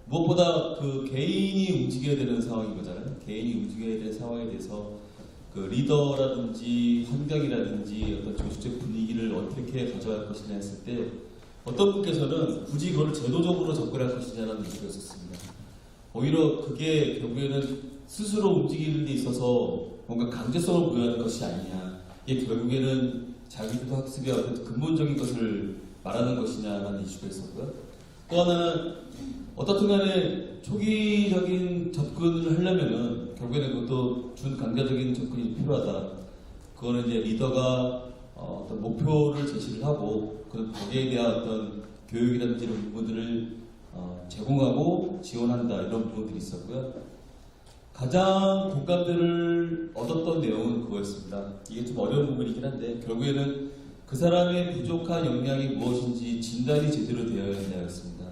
무엇보다 그 개인이 움직여야 되는 상황인 거잖아요. 개인이 움직여야 되는 상황에 대해서 그 리더라든지 환경이라든지 어떤 조직적 분위기를 어떻게 가져갈 것이냐 했을 때 어떤 분께서는 굳이 그걸 제도적으로 접근할 것이냐는 얘기가 있었습니다. 오히려 그게 결국에는 스스로 움직이는 데 있어서 뭔가 강제성을 부여하는 것이 아니냐. 이게 결국에는 자기주도 학습의 어떤 근본적인 것을 말하는 것이냐라는 이슈가 있었고요. 또 하나는 어떻든 간에 초기적인 접근을 하려면은 결국에는 그것도 준강제적인 접근이 필요하다. 그거는 이제 리더가 어떤 목표를 제시를 하고 거기에 대한 어떤 교육이라든지 이런 부분들을 제공하고 지원한다 이런 부분들이 있었고요. 가장 공감대를 얻었던 내용은 그거였습니다. 이게 좀 어려운 부분이긴 한데 결국에는 그 사람의 부족한 역량이 무엇인지 진단이 제대로 되어야 한다였습니다.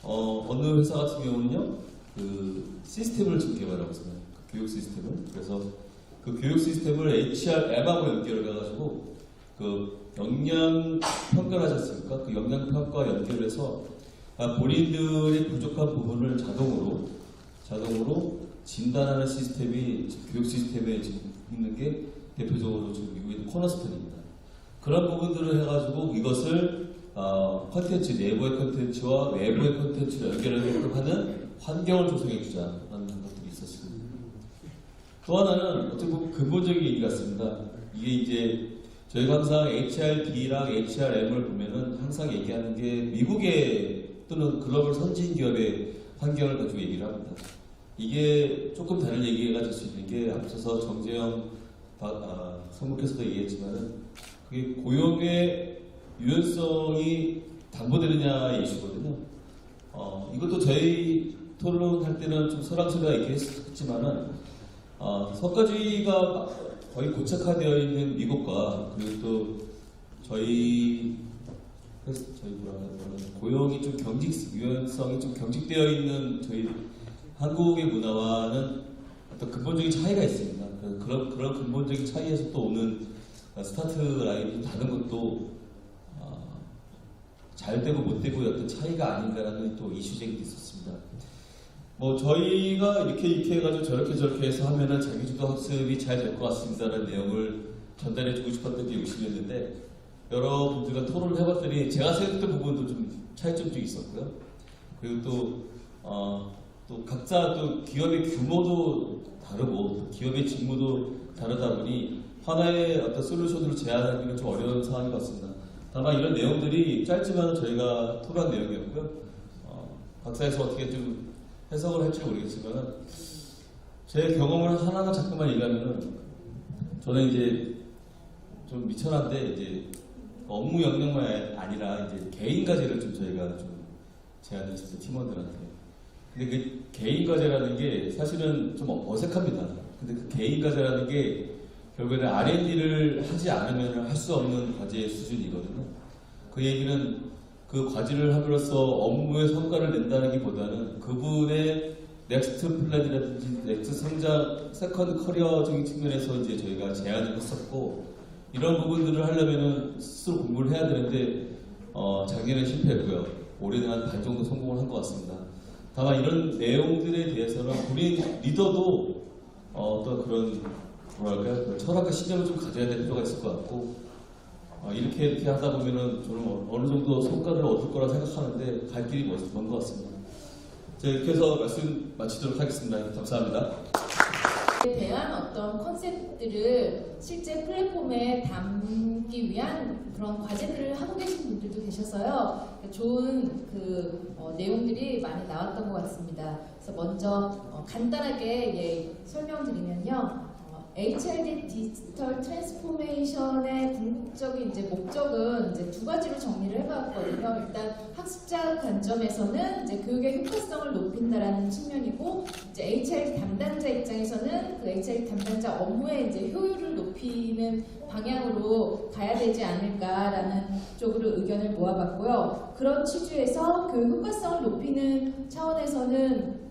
어느 회사 같은 경우는요, 그 시스템을 지금 개발하고 있습니다. 그 교육 시스템을. 그래서 그 교육 시스템을 HRM하고 연결해가지고 그 역량 평가를 하셨습니까? 그 역량 평가와 연결해서 본인들의 부족한 부분을 자동으로 진단하는 시스템이 교육 시스템에 지금 있는 게 대표적으로 지금 미국의 코너스톤입니다. 그런 부분들을 해가지고 이것을 컨텐츠, 내부의 컨텐츠와 외부의 컨텐츠를 연결하게끔 하는 환경을 조성해 주자라는 것들이 있었습니다. 또 하나는 어떻게 보면 근본적인 얘기 같습니다. 이게 이제 저희가 항상 HRD랑 HRM을 보면은 항상 얘기하는 게 미국의 또는 글로벌 선진 기업의 환경을 가지고 얘기를 합니다. 이게 조금 다른 얘기가 될 수 있는 게 앞서서 정재영 성목께서도 얘기했지만은 그게 고용의 유연성이 담보되느냐의 이슈거든요. 이것도 저희 토론할 때는 좀 설왕설래가 있긴 했지만은 성과주의가 거의 고착화되어 있는 미국과 그리고 또 저희 고용이 좀 유연성이 좀 경직되어 있는 저희 한국의 문화와는 어떤 근본적인 차이가 있습니다. 그런 근본적인 차이에서 또 오는 스타트 라인이 다른 것도 잘 되고 못 되고의 어떤 차이가 아닌가라는 또 이슈 제기도 있었습니다. 뭐 저희가 이렇게 해가지고 저렇게 해서 하면은 자기주도 학습이 잘 될 것 같습니다라는 내용을 전달해주고 싶었던 게 욕심이었는데 여러분들과 토론을 해봤더니 제가 생각했던 부분도 좀 차이점이 있었고요. 그리고 또 각자 또 기업의 규모도 다르고 기업의 직무도 다르다 보니 하나의 어떤 솔루션으로 제안하기는 좀 어려운 상황인 것 같습니다. 다만 이런 내용들이 짧지만 저희가 토론한 내용이었고요. 각사에서 어떻게 좀 해석을 할지 모르겠지만 제 경험을 하나만 잠깐만 얘기하면은 저는 이제 좀 미천한데 이제 업무 역량만 아니라 이제 개인 과제를 좀 저희가 좀 제안했었어요, 팀원들한테. 근데 그 개인 과제라는 게 사실은 좀 어색합니다. 근데 그 개인 과제라는 게 결국에는 R&D를 하지 않으면 할 수 없는 과제의 수준이거든요. 그 얘기는 그 과제를 함으로써 업무의 성과를 낸다는 기보다는 그분의 넥스트 플랜이라든지 넥스트 성장, 세컨드 커리어적인 측면에서 이제 저희가 제안을 했었고 이런 부분들을 하려면은 스스로 공부를 해야 되는데 작년에 실패했고요. 올해는 한 반 정도 성공을 한 것 같습니다. 다만 이런 내용들에 대해서는 우리 리더도 어떤 그런 뭐랄까요 철학과 신념을 좀 가져야 될 필요가 있을 것 같고 이렇게 하다 보면은 저는 어느 정도 성과를 얻을 거라 생각하는데 갈 길이 먼 것 같습니다. 자, 이렇게 해서 말씀 마치도록 하겠습니다. 감사합니다. 대한 어떤 컨셉들을 실제 플랫폼에 담기 위한 그런 과제들을 하고 계신 분들도 계셔서요. 좋은 내용들이 많이 나왔던 것 같습니다. 그래서 먼저 간단하게 설명드리면요. HRD 디지털 트랜스포메이션의 궁극적인 목적은 두 가지로 정리를 해봤거든요. 일단 학습자 관점에서는 교육의 효과성을 높인다라는 측면이고, HRD 담당자 입장에서는 그 HRD 담당자 업무의 효율을 높이는 방향으로 가야 되지 않을까라는 쪽으로 의견을 모아봤고요. 그런 취지에서 교육 효과성을 높이는 차원에서는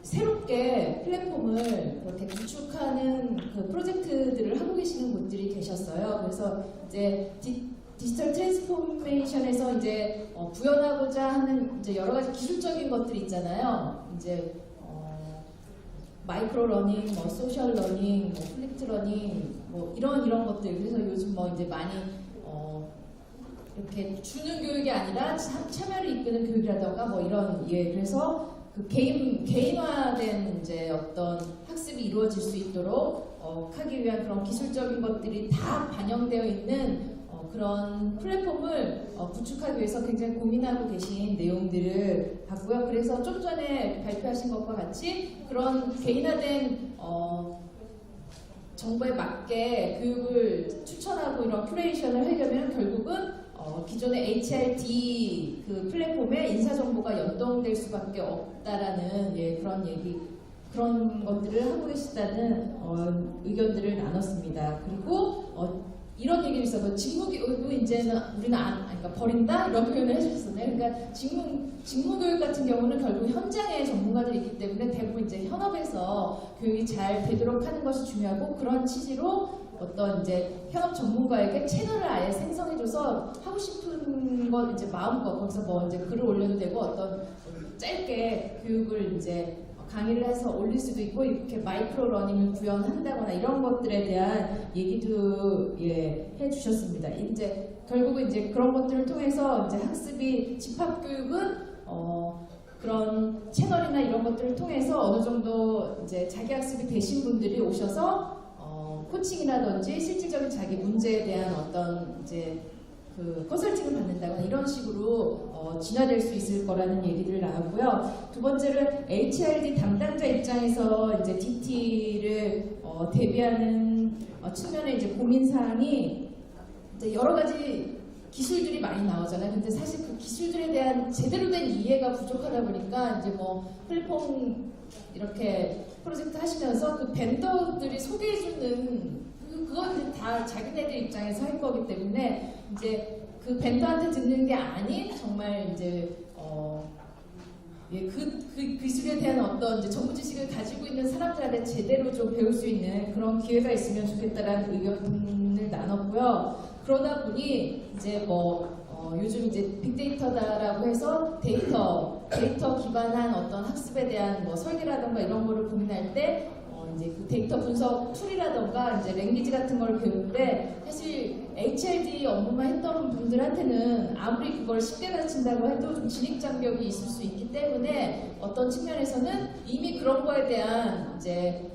새롭게 플랫폼을 그렇게 구축하는 프로젝트들을 하고 계시는 분들이 계셨어요. 그래서 디지털 트랜스포메이션에서 이제 구현하고자 하는 이제 여러 가지 기술적인 것들이 있잖아요. 이제 마이크로 러닝, 뭐 소셜 러닝, 뭐 플립트 러닝, 뭐 이런 것들. 그래서 요즘 뭐 이제 많이 이렇게 주는 교육이 아니라 참여를 이끄는 교육이라던가 뭐 이런 그래서 그 개인화된 이제 어떤 학습이 이루어질 수 있도록 하기 위한 그런 기술적인 것들이 다 반영되어 있는 그런 플랫폼을 구축하기 위해서 굉장히 고민하고 계신 내용들을 봤고요. 그래서 좀 전에 발표하신 것과 같이 그런 개인화된 정보에 맞게 교육을 추천하고 이런 큐레이션을 하려면 결국은 기존의 HRD 그 플랫폼에 인사정보가 연동될 수밖에 없다라는 그런 것들을 하고 계시다는 의견들을 나눴습니다. 그리고 이런 얘기를 있어서 직무교육도 이제는 우리는 그러니까 버린다 이런 표현을 해주셨었네요. 그러니까 직무교육 같은 경우는 결국 현장에 전문가들이 있기 때문에 대부분 이제 현업에서 교육이 잘 되도록 하는 것이 중요하고 그런 취지로 어떤 이제 현업 전문가에게 채널을 아예 생성해줘서 하고 싶은 것 이제 마음껏 거기서 뭐 이제 글을 올려도 되고 어떤 짧게 교육을 이제 강의를 해서 올릴 수도 있고 이렇게 마이크로 러닝을 구현한다거나 이런 것들에 대한 얘기도 해주셨습니다. 이제 결국은 이제 그런 것들을 통해서 이제 학습이 집합 교육은 그런 채널이나 이런 것들을 통해서 어느 정도 이제 자기 학습이 되신 분들이 오셔서 코칭이라든지 실질적인 자기 문제에 대한 어떤 이제 그 컨설팅을 받는다거나 이런 식으로 진화될 수 있을 거라는 얘기를 나왔고요. 두 번째는 HRD 담당자 입장에서 이제 DT를 대비하는 측면의 이제 고민 사항이 이제 여러 가지 기술들이 많이 나오잖아요. 근데 사실 그 기술들에 대한 제대로 된 이해가 부족하다 보니까 이제 뭐 플랫폼 이렇게 프로젝트 하시면서 그 벤더들이 소개해주는 그건 이제 다 자기네들 입장에서 할 거기 때문에 이제 그 벤더한테 듣는 게 아닌 정말 이제 그 기술에 대한 어떤 이제 전문 지식을 가지고 있는 사람들한테 제대로 좀 배울 수 있는 그런 기회가 있으면 좋겠다라는 의견을 나눴고요. 그러다 보니 이제 요즘 이제 빅데이터다라고 해서 데이터 기반한 어떤 학습에 대한 뭐 설계라던가 이런 거를 고민할 때 이제 그 데이터 분석 툴이라던가 이제 랭귀지 같은 걸 배우는데 사실 HRD 업무만 했던 분들한테는 아무리 그걸 쉽게 가르친다고 해도 좀 진입 장벽이 있을 수 있기 때문에 어떤 측면에서는 이미 그런 거에 대한 이제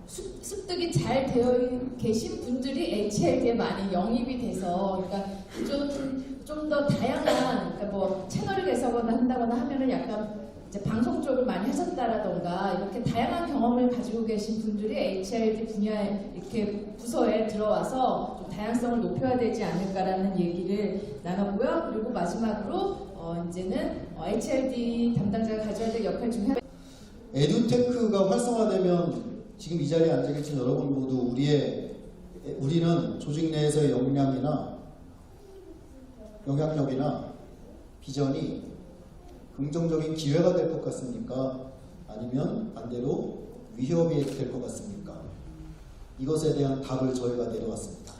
습득이 잘 되어 계신 분들이 HRD에 많이 영입이 돼서 그러니까 좀 더 다양한 그러니까 뭐 채널을 개설하거나 한다거나 하면은 약간 이제 방송 쪽을 많이 하셨다라던가 이렇게 다양한 경험을 가지고 계신 분들이 HRD 분야에 이렇게 부서에 들어와서 좀 다양성을 높여야 되지 않을까라는 얘기를 나눴고요. 그리고 마지막으로 이제는 HRD 담당자가 가져야 될 역할 중에 하나 에듀테크가 활성화되면 지금 이 자리에 앉아 계신 여러분 모두 우리는 조직 내에서의 영향력이나 비전이 긍정적인 기회가 될 것 같습니까? 아니면 반대로 위협이 될 것 같습니까? 이것에 대한 답을 저희가 내려왔습니다.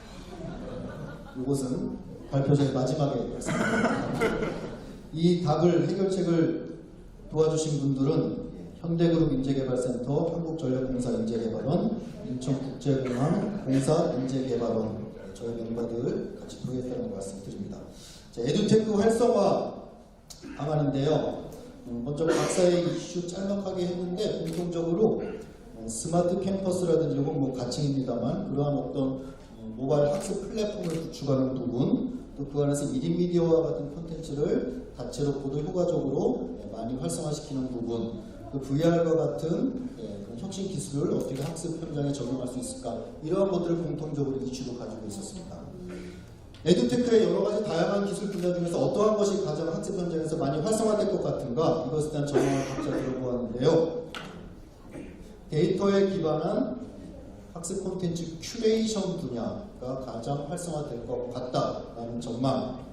이것은 발표 제일 마지막에 말씀드립니다. 이 답을 해결책을 도와주신 분들은 현대그룹 인재개발센터, 한국전력공사 인재개발원, 인천국제공항 공사 인재개발원 저희 멤버들 같이 부르겠다는 말씀드립니다. 자, 에듀테크 활성화 방안인데요. 먼저 각사의 이슈 짤막하게 했는데 공통적으로 스마트 캠퍼스라든지 이건 뭐 가칭입니다만 그러한 어떤 모바일 학습 플랫폼을 구축하는 부분, 또 그 안에서 1인 미디어와 같은 콘텐츠를 다채로 보도 효과적으로 많이 활성화시키는 부분, 그 VR과 같은 그런 혁신 기술을 어떻게 학습 현장에 적용할 수 있을까, 이러한 것들을 공통적으로 이슈로 가지고 있었습니다. 에듀테크의 여러 가지 다양한 기술 분야 중에서 어떠한 것이 가장 학습 현장에서 많이 활성화될 것 같은가, 이것에 대한 전망을 각자 들어보았는데요. 데이터에 기반한 학습 콘텐츠 큐레이션 분야가 가장 활성화될 것 같다라는 전망,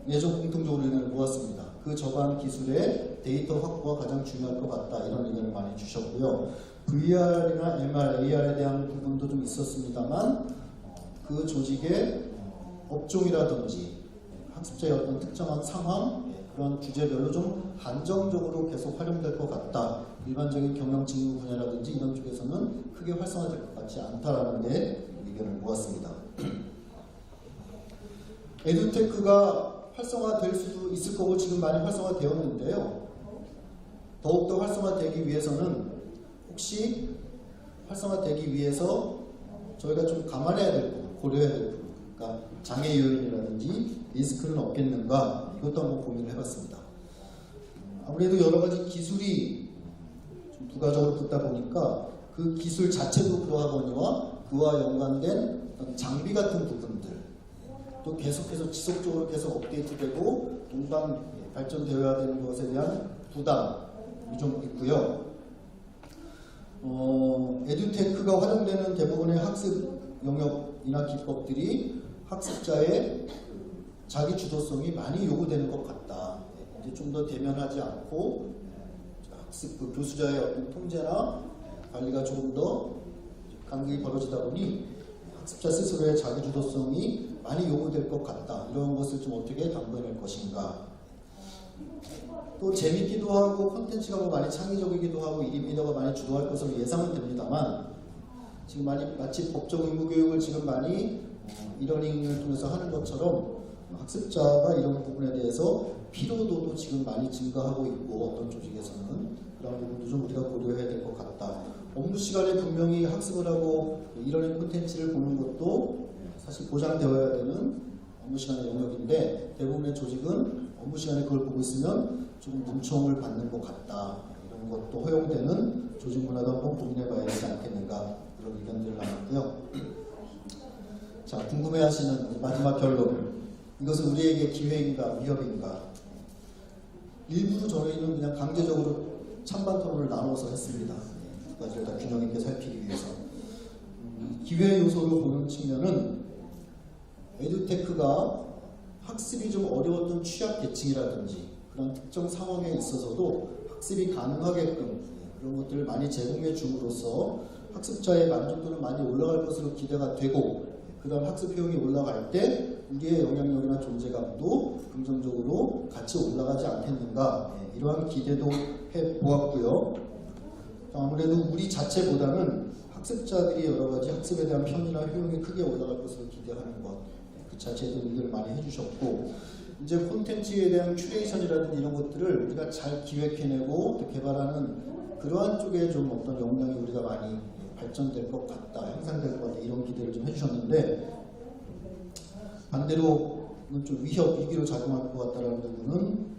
예전 공통적으로 의견을 모았습니다. 그 저반 기술의 데이터 확보가 가장 중요할 것 같다, 이런 의견을 많이 주셨고요. VR이나 MR, AR에 대한 부분도 좀 있었습니다만 그 조직의 업종이라든지 학습자의 어떤 특정한 상황, 그런 주제별로 좀 한정적으로 계속 활용될 것 같다. 일반적인 경영 직무 분야라든지 이런 쪽에서는 크게 활성화될 것 같지 않다라는 게 의견을 모았습니다. 에듀테크가 활성화될 수도 있을 거고 지금 많이 활성화되었는데요. 더욱더 활성화되기 위해서는 혹시 활성화되기 위해서 저희가 좀 감안해야 될 부분, 고려해야 될 부분, 그러니까 장애 요인이라든지 리스크는 없겠는가, 이것도 한번 고민을 해봤습니다. 아무래도 여러 가지 기술이 좀 부가적으로 붙다 보니까 그 기술 자체도 그러하거니와 그와 연관된 어떤 장비 같은 부분들 또 계속해서 지속적으로 계속 업데이트되고 동반 발전되어야 되는 것에 대한 부담이 좀 있고요. 에듀테크가 활용되는 대부분의 학습 영역이나 기법들이 학습자의 자기 주도성이 많이 요구되는 것 같다. 이제 좀 더 대면하지 않고 학습 그 교수자의 어떤 통제나 관리가 조금 더 간극이 벌어지다 보니 학습자 스스로의 자기 주도성이 많이 요구될 것 같다. 이런 것을 좀 어떻게 담보해낼 것인가. 또 재밌기도 하고 콘텐츠가 뭐 많이 창의적이기도 하고 1인 리더가 많이 주도할 것으로 예상은 됩니다만 지금 마치 법적 의무 교육을 지금 많이 이러닝을 통해서 하는 것처럼 학습자가 이런 부분에 대해서 피로도도 지금 많이 증가하고 있고 어떤 조직에서는 그런 부분도 좀 우리가 고려해야 될 것 같다. 업무 시간에 분명히 학습을 하고 이러닝 콘텐츠를 보는 것도 사실 보장되어야 되는 업무 시간의 영역인데 대부분의 조직은 업무 시간에 그걸 보고 있으면 조금 눈총을 받는 것 같다. 이런 것도 허용되는 조직 문화도 한번 고민해 봐야 되지 않겠는가 이런 의견들을 나눴고요. 자, 궁금해하시는 마지막 결론. 이것은 우리에게 기회인가 위협인가? 일부러 저희는 그냥 강제적으로 찬반 토론을 나눠서 했습니다. 두 가지를 다 균형 있게 살피기 위해서. 기회 요소로 보는 측면은 에듀테크가 학습이 좀 어려웠던 취약 계층이라든지 그런 특정 상황에 있어서도 학습이 가능하게끔 그런 것들을 많이 제공해 줌으로써 학습자의 만족도는 많이 올라갈 것으로 기대가 되고 그 다음 학습 효용이 올라갈 때 우리의 영향력이나 존재감도 긍정적으로 같이 올라가지 않겠는가 이러한 기대도 해보았고요. 아무래도 우리 자체보다는 학습자들이 여러 가지 학습에 대한 편의나 효용이 크게 올라갈 것으로 기대하는 것 그 자체도 의견을 많이 해주셨고 이제 콘텐츠에 대한 큐레이션이라든지 이런 것들을 우리가 잘 기획해내고 또 개발하는 그러한 쪽에 좀 어떤 역량이 우리가 많이 발전될 것 같다, 향상될 것 같다 이런 기대를 좀 해주셨는데 반대로 좀 위기로 작용할 것 같다라는 부분은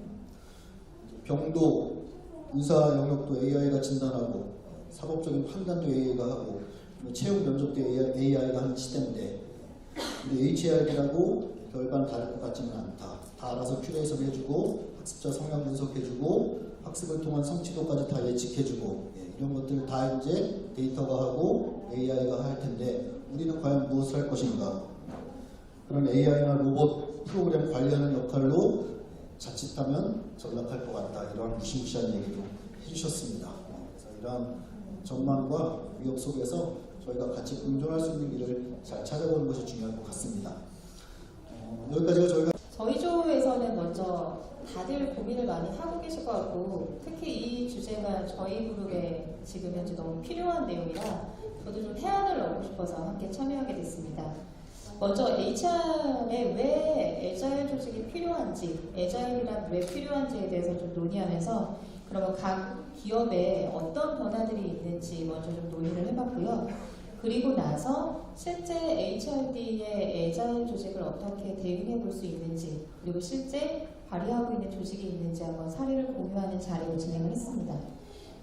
병도, 의사 영역도 AI가 진단하고 사법적인 판단도 AI가 하고 채용 면접도 AI가 하는 시대인데 근데 HR이라고 결과는 다를 것 같지는 않다. 다 알아서 큐레이션 해주고 학습자 성향 분석해주고 학습을 통한 성취도까지 다 예측해주고 이런 것들 다 이제 데이터가 하고 AI가 할 텐데 우리는 과연 무엇을 할 것인가? 그런 AI나 로봇 프로그램 관리하는 역할로 자칫하면 전락할 것 같다. 이런 무시무시한 얘기도 해주셨습니다. 그래서 이러한 전망과 위협 속에서 저희가 같이 공존할 수 있는 길을 잘 찾아보는 것이 중요할 것 같습니다. 여기까지가 저희 조에서는 먼저 다들 고민을 많이 하고 계실 것 같고 특히 이 주제가 저희 그룹에 지금 현재 너무 필요한 내용이라 저도 좀 해안을 넣고 싶어서 함께 참여하게 됐습니다. 먼저 HR에 왜 애자일 조직이 필요한지, 애자일이란 왜 필요한지에 대해서 좀 논의하면서 그러면 각 기업에 어떤 변화들이 있는지 먼저 좀 논의를 해봤고요. 그리고 나서 실제 HRD의 애자일 조직을 어떻게 대응해 볼 수 있는지 그리고 실제 발휘하고 있는 조직이 있는지 한번 사례를 공유하는 자리를 진행을 했습니다.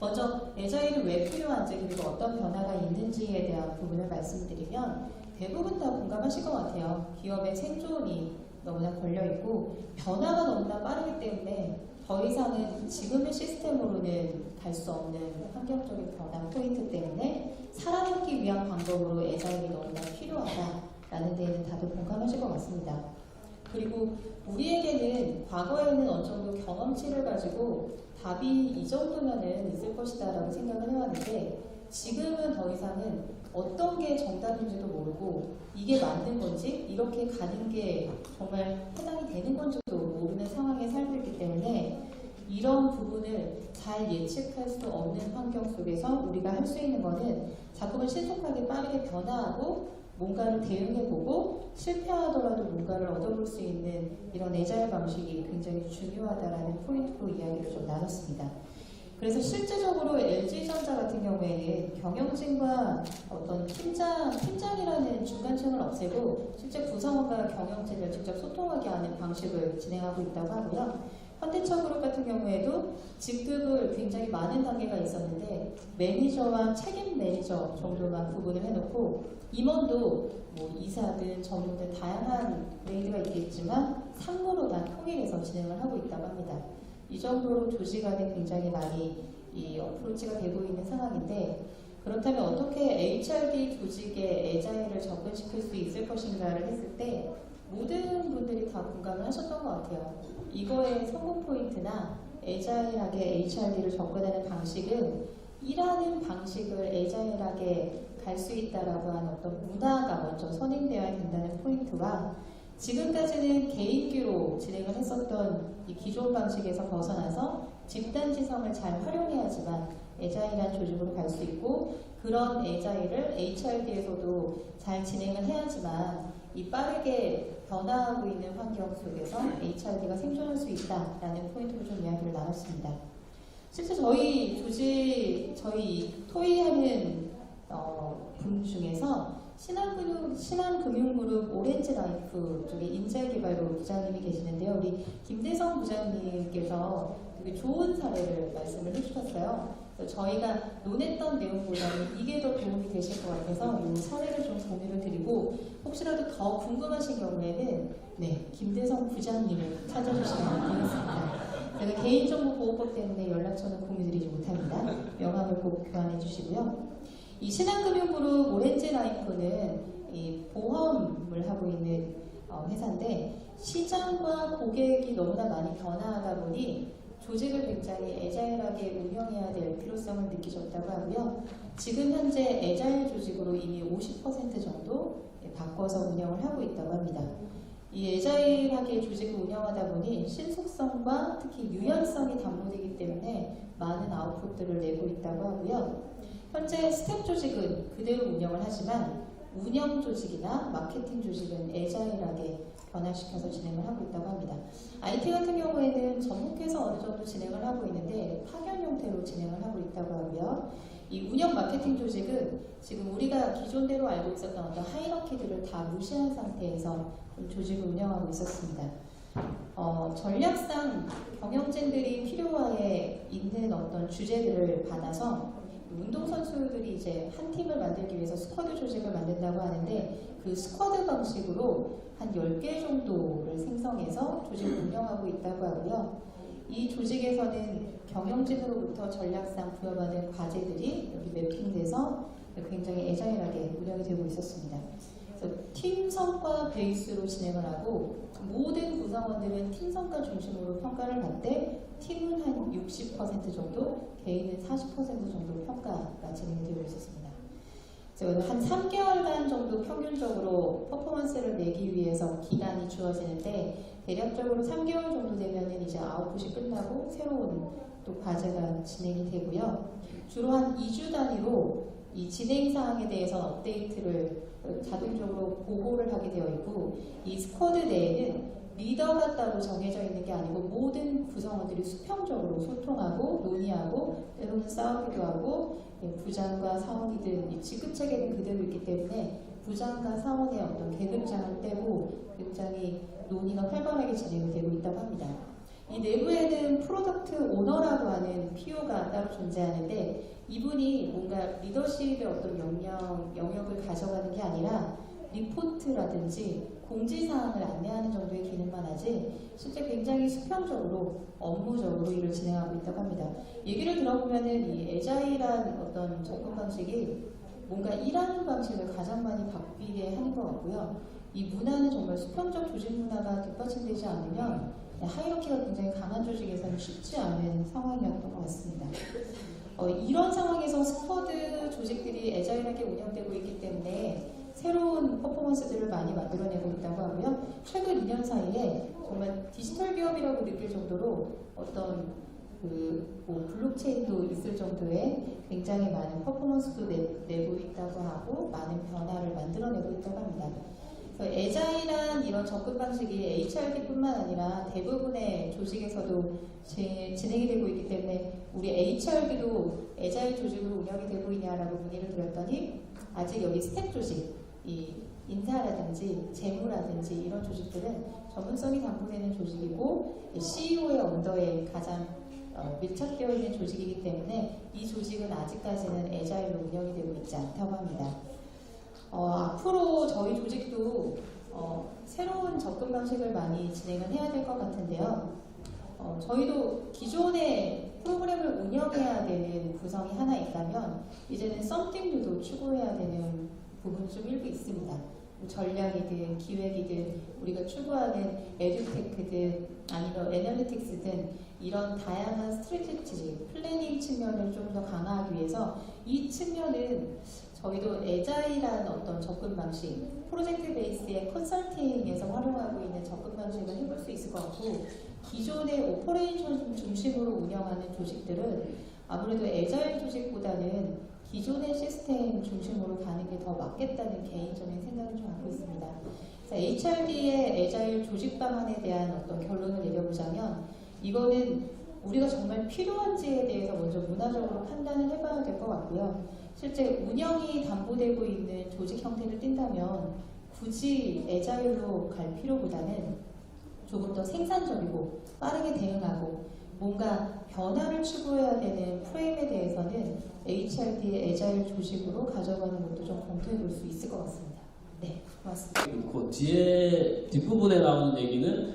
먼저 애자일이 왜 필요한지 그리고 어떤 변화가 있는지에 대한 부분을 말씀드리면 대부분 다 공감하실 것 같아요. 기업의 생존이 너무나 걸려있고 변화가 너무나 빠르기 때문에 더 이상은 지금의 시스템으로는 갈 수 없는 환경적인 변화 포인트 때문에 살아남기 위한 방법으로 애자일이 너무나 필요하다라는 데에는 다들 공감하실 것 같습니다. 그리고 우리에게는 과거에는 어느 정도 경험치를 가지고 답이 이 정도면은 있을 것이다 라고 생각을 해왔는데 지금은 더 이상은 어떤 게 정답인지도 모르고 이게 맞는 건지 이렇게 가는 게 정말 해당이 되는 건지도 모르는 상황에 살고 있기 때문에 이런 부분을 잘 예측할 수 없는 환경 속에서 우리가 할 수 있는 거는 자꾸만 신속하게 빠르게 변화하고 뭔가를 대응해보고 실패하더라도 뭔가를 얻어볼 수 있는 이런 애자일 방식이 굉장히 중요하다라는 포인트로 이야기를 좀 나눴습니다. 그래서 실제적으로 LG전자 같은 경우에는 경영진과 어떤 팀장이라는 중간층을 없애고 실제 구성원과 경영진을 직접 소통하게 하는 방식을 진행하고 있다고 하고요. 현대차그룹 같은 경우에도 직급을 굉장히 많은 단계가 있었는데 매니저와 책임 매니저 정도만 구분을 해놓고 임원도 뭐 이사든 전무든 다양한 그레이드가 있겠지만 상무로 다 통일해서 진행을 하고 있다고 합니다. 이 정도로 조직 안에 굉장히 많이 이 어프로치가 되고 있는 상황인데 그렇다면 어떻게 HRD 조직의 애자일을 접근시킬 수 있을 것인가를 했을 때 모든 분들이 다 공감을 하셨던 것 같아요. 이거의 성공 포인트나 애자일하게 HRD를 접근하는 방식은 일하는 방식을 애자일하게 갈 수 있다라고 하는 어떤 문화가 먼저 선행되어야 된다는 포인트와 지금까지는 개인기로 진행을 했었던 이 기존 방식에서 벗어나서 집단지성을 잘 활용해야지만 애자일한 조직으로 갈 수 있고 그런 애자일을 HRD에서도 잘 진행을 해야지만 이 빠르게 변화하고 있는 환경 속에서 HRD가 생존할 수 있다라는 포인트로 좀 이야기를 나눴습니다. 실제 저희 토의하는 분 중에서 신한금융그룹 오렌지라이프 쪽에 인재개발부 부장님이 계시는데요. 우리 김대성 부장님께서 되게 좋은 사례를 말씀을 해주셨어요. 그래서 저희가 논했던 내용보다는 이게 더 도움이 되실 것 같아서 이 사례를 좀 공유를 드리고 혹시라도 더 궁금하신 경우에는 네, 김대성 부장님을 찾아주시면 되겠습니다. 제가 개인정보보호법 때문에 연락처는 공유드리지 못합니다. 명함을 꼭 교환해 주시고요. 이 신한금융그룹 오렌지라이프는 이 보험을 하고 있는 회사인데 시장과 고객이 너무나 많이 변화하다 보니 조직을 굉장히 애자일하게 운영해야 될 필요성을 느끼셨다고 하고요. 지금 현재 애자일 조직으로 이미 50% 정도 바꿔서 운영을 하고 있다고 합니다. 이 애자일하게 조직을 운영하다 보니 신속성과 특히 유연성이 담보되기 때문에 많은 아웃풋들을 내고 있다고 하고요. 현재 스텝 조직은 그대로 운영을 하지만 운영 조직이나 마케팅 조직은 애자일하게 변화시켜서 진행을 하고 있다고 합니다. IT 같은 경우에는 접목해서 어느 정도 진행을 하고 있는데 파견 형태로 진행을 하고 있다고 하고요. 이 운영 마케팅 조직은 지금 우리가 기존대로 알고 있었던 어떤 하이러키들을 다 무시한 상태에서 조직을 운영하고 있었습니다. 전략상 경영진들이 필요하에 있는 어떤 주제들을 받아서 운동선수들이 이제 한 팀을 만들기 위해서 스쿼드 조직을 만든다고 하는데 그 스쿼드 방식으로 한 10개 정도를 생성해서 조직을 운영하고 있다고 하고요. 이 조직에서는 경영진으로부터 전략상 부여받은 과제들이 여기 매핑돼서 굉장히 애자일하게 운영이 되고 있었습니다. 그래서 팀 성과 베이스로 진행을 하고 모든 구성원들은 팀 성과 중심으로 평가를 받되 팀은 한 60% 정도, 개인은 40% 정도 평가가 진행되고 있었습니다. 그래서 한 3개월간 정도 평균적으로 퍼포먼스를 내기 위해서 기간이 주어지는데 대략적으로 3개월 정도 되면은 이제 아웃풋이 끝나고 새로운 또 과제가 진행이 되고요. 주로 한 2주 단위로 이 진행 사항에 대해서 업데이트를 자동적으로 보고를 하게 되어 있고 이 스쿼드 내에는 리더가 따로 정해져 있는 게 아니고 모든 구성원들이 수평적으로 소통하고 논의하고 때로는 싸우기도 하고 부장과 사원이든 이 직급 체계는 그대로 있기 때문에 부장과 사원의 어떤 계급장을 떼고 굉장히 논의가 활발하게 진행이 되고 있다고 합니다. 이 내부에는 프로덕트 오너라고 하는 PO가 따로 존재하는데 이분이 뭔가 리더십의 어떤 영역을 가져가는 게 아니라 리포트라든지 공지사항을 안내하는 정도의 기능만 하지 실제 굉장히 수평적으로 업무적으로 일을 진행하고 있다고 합니다. 얘기를 들어보면은 이 애자일한 어떤 접근 방식이 뭔가 일하는 방식을 가장 많이 바뀌게 하는 것 같고요. 이 문화는 정말 수평적 조직 문화가 뒷받침되지 않으면 하이러키가 굉장히 강한 조직에서는 쉽지 않은 상황이었던 것 같습니다. 이런 상황에서 스쿼드 조직들이 애자일하게 운영되고 있기 때문에 새로운 퍼포먼스들을 많이 만들어내고 있다고 하고요. 최근 2년 사이에 정말 디지털 기업이라고 느낄 정도로 어떤 뭐 블록체인도 있을 정도의 굉장히 많은 퍼포먼스도 내고 있다고 하고 많은 변화를 만들어내고 있다고 합니다. 그래서 애자일한 이런 접근 방식이 HRD뿐만 아니라 대부분의 조직에서도 진행이 되고 있기 때문에 우리 HRD도 애자일 조직으로 운영이 되고 있냐라고 문의를 드렸더니 아직 여기 스택 조직, 이 인사라든지 재무라든지 이런 조직들은 전문성이 담보되는 조직이고 CEO의 언더에 가장 밀착되어 있는 조직이기 때문에 이 조직은 아직까지는 애자일로 운영이 되고 있지 않다고 합니다. 앞으로 저희 조직도 새로운 접근 방식을 많이 진행을 해야 될 것 같은데요. 저희도 기존의 프로그램을 운영해야 되는 구성이 하나 있다면 이제는 썸띵류도 추구해야 되는 부분이 좀 일부 있습니다. 전략이든 기획이든 우리가 추구하는 에듀테크든 아니면 애널리틱스든 이런 다양한 스트래티지, 플래닝 측면을 좀 더 강화하기 위해서 이 측면은 저희도 애자일한 어떤 접근 방식, 프로젝트 베이스의 컨설팅에서 활용하고 있는 접근 방식을 해볼 수 있을 것 같고 기존의 오퍼레이션 중심으로 운영하는 조직들은 아무래도 애자일 조직보다는 기존의 시스템 중심으로 가는 게 더 맞겠다는 개인적인 생각을 좀 갖고 있습니다. 그래서 HRD의 애자일 조직 방안에 대한 어떤 결론을 내려보자면 이거는 우리가 정말 필요한지에 대해서 먼저 문화적으로 판단을 해봐야 될 것 같고요. 실제 운영이 담보되고 있는 조직 형태를 띈다면 굳이 애자일로 갈 필요보다는 조금 더 생산적이고 빠르게 대응하고 뭔가 변화를 추구해야 되는 프레임에 대해서는 HRD의 애자일 조직으로 가져가는 것도 좀 검토해 볼 수 있을 것 같습니다. 네, 고맙습니다. 그 뒤에 뒷부분에 나오는 얘기는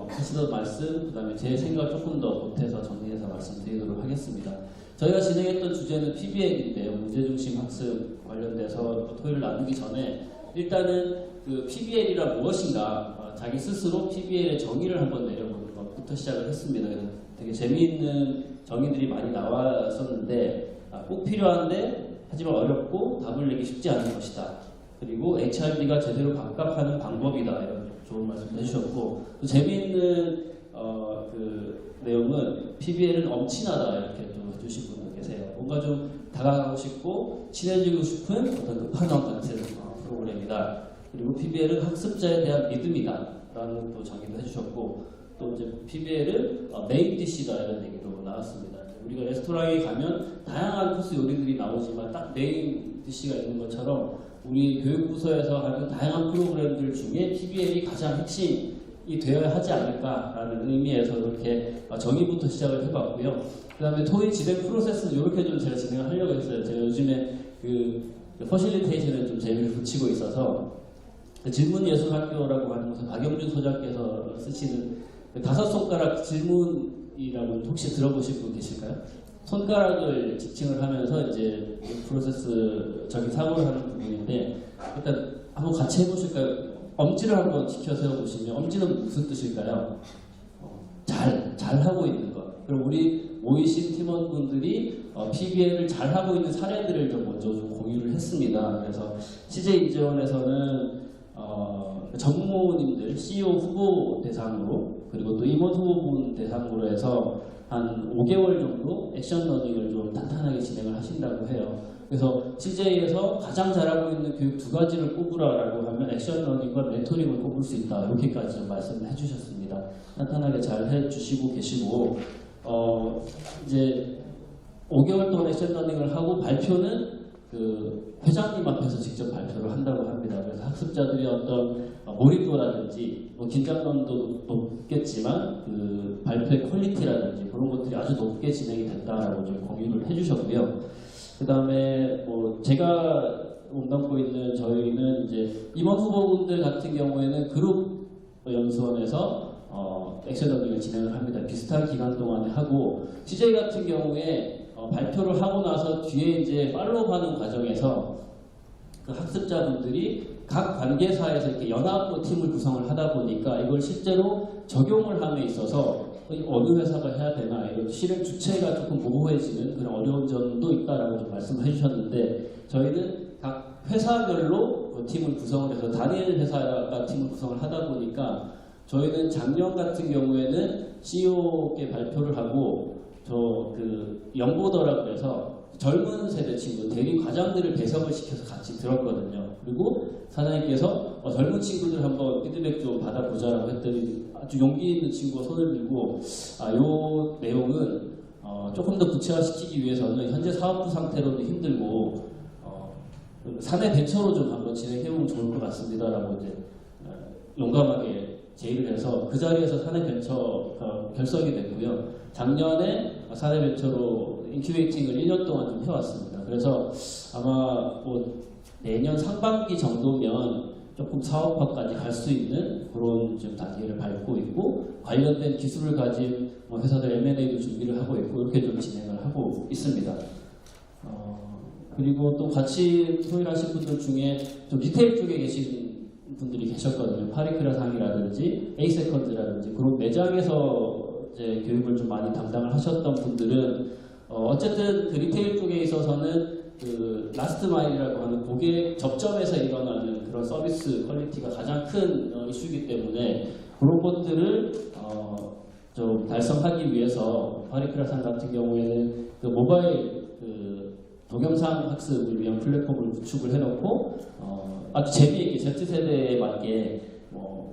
하시던 말씀, 그 다음에 제 생각을 조금 더 보태서 정리해서 말씀드리도록 하겠습니다. 저희가 진행했던 주제는 PBL인데요. 문제중심 학습 관련돼서 토의를 나누기 전에 일단은 그 PBL이란 무엇인가 자기 스스로 PBL의 정의를 한번 내려보는 것부터 시작을 했습니다. 그래서 되게 재미있는 정의들이 많이 나왔었는데 꼭 필요한데 하지만 어렵고 답을 내기 쉽지 않은 것이다. 그리고 HRD가 제대로 각각하는 방법이다. 이런 좋은 말씀 해주셨고 또 재미있는 그 내용은 PBL은 엄친하다 이렇게 또 해주신 분들 계세요. 뭔가 좀 다가가고 싶고 친해지고 싶은 어떤 끝판왕 같은 프로그램이다. 그리고 PBL은 학습자에 대한 믿음이다 라는 또 정의도 해주셨고 또 이제 PBL은 메인 디시다 이런 얘기도 나왔습니다. 우리가 레스토랑에 가면 다양한 코스 요리들이 나오지만 딱 메인 디시가 있는 것처럼 우리 교육부서에서 하는 다양한 프로그램들 중에 PBL이 가장 핵심이 되어야 하지 않을까라는 의미에서 이렇게 정의부터 시작을 해봤고요. 그 다음에 토의 진행 프로세스는 이렇게 좀 제가 진행을 하려고 했어요. 제가 요즘에 그 퍼실리테이션에 좀 재미를 붙이고 있어서 질문예술학교라고 하는 곳에 박영준 소장께서 쓰시는 5손가락 질문이라고 혹시 들어보신 분 계실까요? 손가락을 지칭을 하면서 이제 프로세스적인 사고를 하는 부분인데 일단 한번 같이 해보실까요? 엄지를 한번 지켜 세워보시면 엄지는 무슨 뜻일까요? 잘하고 있는 것. 그럼 우리 모이신 팀원분들이 PBL을 잘하고 있는 사례들을 좀 먼저 좀 공유를 했습니다. 그래서 CJ이재원에서는 전무님들 CEO 후보 대상으로 그리고 또 임원 후보분 대상으로 해서 한 5개월 정도 액션 러닝을 좀 탄탄하게 진행을 하신다고 해요. 그래서 CJ에서 가장 잘하고 있는 교육 2가지를 꼽으라라고 하면 액션 러닝과 멘토링을 꼽을 수 있다. 이렇게까지 좀 말씀을 해주셨습니다. 탄탄하게 잘 해주시고 계시고 이제 5개월 동안 액션 러닝을 하고 발표는 그 회장님 앞에서 직접 발표를 한다고 합니다. 그래서 학습자들이 어떤 몰입도라든지 뭐 긴장감도 높겠지만 그 발표의 퀄리티라든지 그런 것들이 아주 높게 진행이 된다라고 좀 공유를 해주셨고요. 그 다음에 뭐 제가 몸담고 있는 저희는 이제 임원 후보분들 같은 경우에는 그룹 연수원에서 액션 러닝을 진행을 합니다. 비슷한 기간 동안에 하고 CJ 같은 경우에 발표를 하고 나서 뒤에 이제 팔로우하는 과정에서 그 학습자분들이 각 관계사에서 이렇게 연합 팀을 구성을 하다 보니까 이걸 실제로 적용을 함에 있어서 어느 회사가 해야 되나 이런 실행 주체가 조금 모호해지는 그런 어려운 점도 있다라고 좀 말씀을 해주셨는데 저희는 각 회사별로 팀을 구성을 해서 단일 회사가 팀을 구성을 하다 보니까 저희는 작년 같은 경우에는 CEO께 발표를 하고 저 그 연보더라고 해서 젊은 세대 친구 대리 과장들을 배석을 시켜서 같이 들었거든요. 그리고 사장님께서 젊은 친구들 한번 피드백 좀 받아보자라고 했더니 아주 용기 있는 친구가 손을 들고 요 내용은 조금 더 구체화시키기 위해서는 현재 사업부 상태로도 힘들고 사내 벤처로 좀 한번 진행해보면 좋을 것 같습니다라고 이제 용감하게 제의를 해서 그 자리에서 사내 벤처가 결성이 됐고요. 작년에 사내 벤처로 인큐베이팅을 1년 동안 좀 해왔습니다. 그래서 아마 뭐 내년 상반기 정도면 조금 사업화까지 갈 수 있는 그런 좀 단계를 밟고 있고 관련된 기술을 가진 회사들 M&A도 준비를 하고 있고 이렇게 좀 진행을 하고 있습니다. 그리고 또 같이 토일하신 분들 중에 좀 리테일 쪽에 계신 분들이 계셨거든요. 파리크라 상이라든지 에이세컨즈라든지 그런 매장에서 이제 교육을 좀 많이 담당을 하셨던 분들은 어쨌든 그 리테일 쪽에 있어서는 그 라스트 마일이라고 하는 고객 접점에서 일어나는 그런 서비스 퀄리티가 가장 큰 이슈이기 때문에 그런 것들을 좀 달성하기 위해서 파리크라상 같은 경우에는 그 모바일 그 동영상 학습을 위한 플랫폼을 구축을 해놓고 아주 재미있게 Z세대에 맞게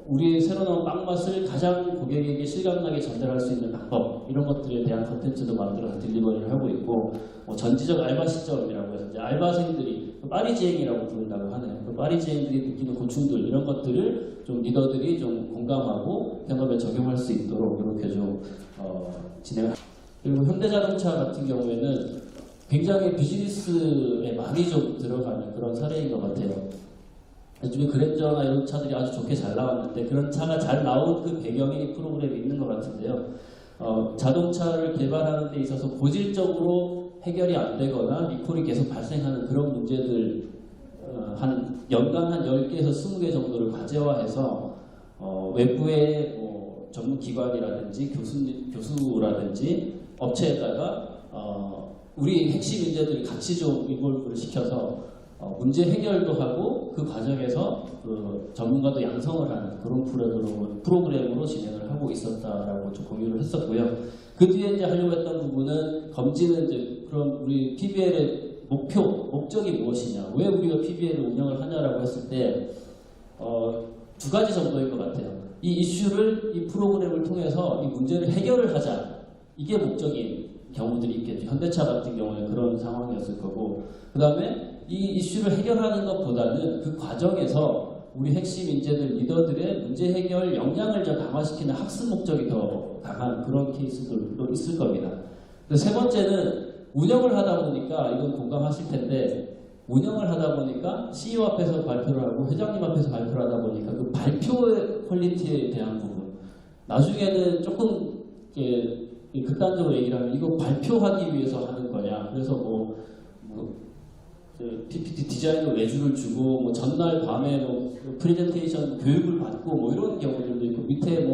우리의 새로 나온 빵 맛을 가장 고객에게 실감나게 전달할 수 있는 방법 이런 것들에 대한 컨텐츠도 만들어서 딜리버리를 하고 있고 전지적 알바 시점이라고 해서 이제 알바생들이 파리지행이라고 부른다고 하네요. 그 파리지행들이 느끼는 고충들 이런 것들을 좀 리더들이 좀 공감하고 현업에 적용할 수 있도록 이렇게 좀 진행을. 그리고 현대자동차 같은 경우에는 굉장히 비즈니스에 많이 좀 들어가는 그런 사례인 것 같아요. 요즘에 그랜저나 이런 차들이 아주 좋게 잘 나왔는데 그런 차가 잘 나온 그 배경이 프로그램이 있는 것 같은데요. 자동차를 개발하는 데 있어서 고질적으로 해결이 안 되거나 리콜이 계속 발생하는 그런 문제들 한 연간 한 10개에서 20개 정도를 과제화해서 외부의 전문 기관이라든지 교수라든지 업체에다가 우리 핵심 인재들이 같이 좀 인볼브를 시켜서 문제 해결도 하고 그 과정에서 그 전문가도 양성을 하는 그런 프로그램으로 진행을 하고 있었다라고 좀 공유를 했었고요. 그 뒤에 이제 하려고 했던 부분은 검진은 이제 그럼 우리 PBL의 목적이 무엇이냐, 왜 우리가 PBL을 운영을 하냐라고 했을 때 두 가지 정도인 것 같아요. 이 이슈를 이 프로그램을 통해서 이 문제를 해결을 하자, 이게 목적인 경우들이 있겠죠. 현대차 같은 경우는 그런 상황이었을 거고, 그 다음에 이 이슈를 해결하는 것보다는 그 과정에서 우리 핵심 인재들, 리더들의 문제 해결 역량을 좀 강화시키는 학습 목적이 더 강한 그런 케이스들도 있을 겁니다. 세 번째는 운영을 하다 보니까, 이건 공감하실 텐데, 운영을 하다 보니까 CEO 앞에서 발표를 하고 회장님 앞에서 발표를 하다 보니까 그 발표의 퀄리티에 대한 부분, 나중에는 조금 극단적으로 얘기를 하면 이거 발표하기 위해서 하는 거냐, 그래서 PPT 디자인으로 외주를 주고 전날 밤에 프레젠테이션 교육을 받고 이런 경우들도 있고, 밑에